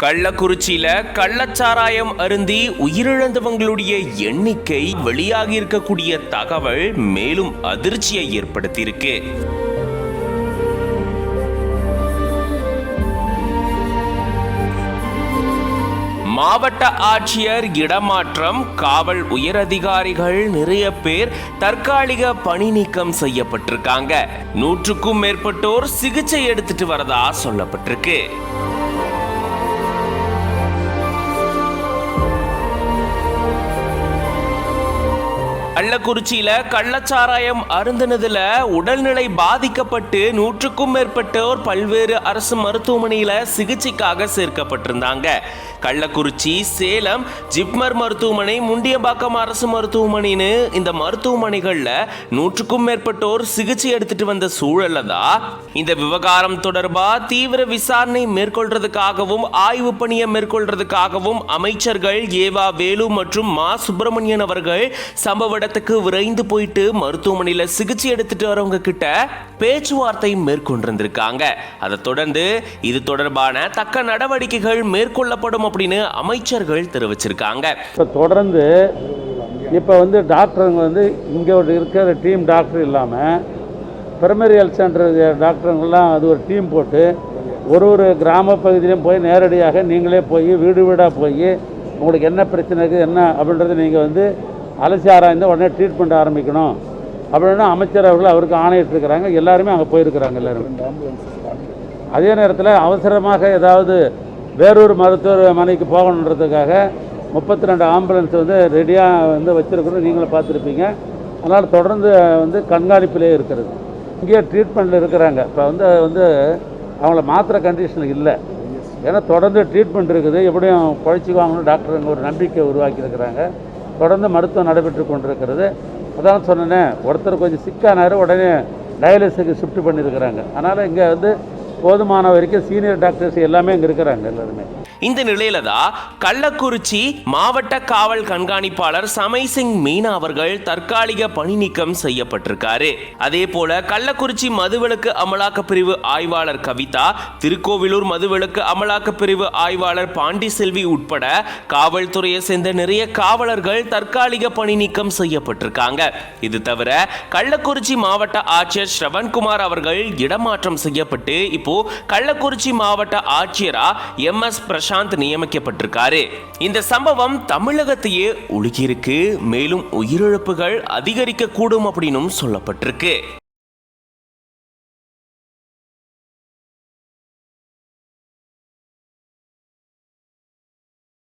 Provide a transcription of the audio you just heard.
கள்ளக்குறிச்சியில கள்ளச்சாராயம் அருந்தி உயிரிழந்தவங்களுடைய எண்ணிக்கை வெளியாகி இருக்கக்கூடிய தகவல் மேலும் அதிர்ச்சியை ஏற்படுத்தியிருக்கு. மாவட்ட ஆட்சியர் இடமாற்றம், காவல் உயரதிகாரிகள் நிறைய பேர் தற்காலிக பணி நீக்கம் செய்யப்பட்டிருக்காங்க. 100க்கும் மேற்பட்டோர் சிகிச்சை எடுத்துட்டு வரதா சொல்லப்பட்டிருக்கு. கள்ளக்குறிச்சியில கள்ளச்சாராயம் அருந்தினதுல உடல்நிலை பாதிக்கப்பட்டு 100க்கும் மேற்பட்டோர் பல்வேறு அரசு மருத்துவமனையில சிகிச்சைக்காக சேர்க்கப்பட்டிருந்தாங்க. கள்ளக்குறிச்சி, சேலம் ஜிப்மர் மருத்துவமனை, முண்டியம்பாக்கம் அரசு மருத்துவமனைன்னு இந்த மருத்துவமனைகள்ல 100க்கும் மேற்பட்டோர் சிகிச்சை எடுத்துட்டு வந்த சூழல்ல தான் இந்த விவகாரம் தொடர்பா தீவிர விசாரணை மேற்கொள்றதுக்காகவும் ஆய்வு பணியை மேற்கொள்றதுக்காகவும் அமைச்சர்கள் ஏவா வேலு மற்றும் மா சுப்பிரமணியன் அவர்கள் சம்பவ இடத்துக்கு விரைந்து போயிட்டு மருத்துவமனையில சிகிச்சை எடுத்துட்டு வரவங்க கிட்ட பேச்சுவார்த்தை மேற்கொண்டிருந்திருக்காங்க. அதை தொடர்ந்து இது தொடர்பான தக்க நடவடிக்கைகள் மேற்கொள்ளப்படும் அப்படின்னு அமைச்சர்கள் தெரிவிச்சிருக்காங்க. தொடர்ந்து இப்போ டாக்டருங்க இங்கே இருக்கிற டீம் டாக்டர் இல்லாமல் பிரைமரி ஹெல்த் சென்டர் டாக்டருங்கெல்லாம் அது ஒரு டீம் போட்டு ஒரு கிராம பகுதியிலையும் போய் நேரடியாக நீங்களே போய் வீடு வீடாக போய் உங்களுக்கு என்ன பிரச்சனை இருக்குது என்ன அப்படின்றத நீங்கள் அலசி ஆராய்ந்து உடனே ட்ரீட்மெண்ட் ஆரம்பிக்கணும் அப்படின்னா அமைச்சர் அவர்கள் அவருக்கு ஆணையிட்டிருக்கிறாங்க. எல்லாருமே அங்கே போயிருக்கிறாங்க. எல்லாருமே அதே நேரத்தில் அவசரமாக ஏதாவது வேறொரு மருத்துவமனைக்கு போகணுன்றதுக்காக 32 ஆம்புலன்ஸ் ரெடியாக வச்சுருக்கிறோம். நீங்களும் பார்த்துருப்பீங்க. அதனால் தொடர்ந்து கண்காணிப்பிலே இருக்கிறது. இங்கேயே ட்ரீட்மெண்ட்டில் இருக்கிறாங்க. இப்போ அவங்கள மாத்திர கண்டிஷனில் இல்லை. ஏன்னா தொடர்ந்து ட்ரீட்மெண்ட் இருக்குது. எப்படியும் குழைச்சிக்குவாங்கன்னு டாக்டருங்க ஒரு நம்பிக்கை உருவாக்கியிருக்கிறாங்க. தொடர்ந்து மருத்துவம் நடைபெற்று கொண்டிருக்கிறது. அதான் சொன்னேன், ஒருத்தர் கொஞ்சம் சிக்கானார், உடனே டயாலிசிஸுக்கு ஷிஃப்ட் பண்ணியிருக்கிறாங்க. அதனால் இங்கே போதுமான வரைக்கும் சீனியர் டாக்டர்ஸ் எல்லாமே இங்கே இருக்கிறாங்க எல்லாருமே. இந்த நிலையில தான் கள்ளக்குறிச்சி மாவட்ட காவல் கண்காணிப்பாளர் சமய் சிங் மீனா அவர்கள் தற்காலிக பணி நீக்கம் செய்யப்பட்டிருக்காரு. அதே போல கள்ளக்குறிச்சி மதுவிலக்கு அமலாக்க பிரிவு ஆய்வாளர் கவிதா, திருக்கோவிலூர் மதுவிலக்கு அமலாக்க பிரிவு ஆய்வாளர் பாண்டி செல்வி உட்பட காவல்துறையை சேர்ந்த நிறைய காவலர்கள் தற்காலிக பணி நீக்கம் செய்யப்பட்டிருக்காங்க. இது தவிர கள்ளக்குறிச்சி மாவட்ட ஆட்சியர் ஸ்ரவன்குமார் அவர்கள் இடமாற்றம் செய்யப்பட்டு இப்போ கள்ளக்குறிச்சி மாவட்ட ஆட்சியரா MS பிரசாந்த் நியமிக்கப்பட்டிருக்காரு. இந்த சம்பவம் தமிழகத்தையே உலுக்கியிருக்கு. மேலும் உயிரிழப்புகள் அதிகரிக்க கூடும் அப்படின்னும் சொல்லப்பட்டிருக்கு.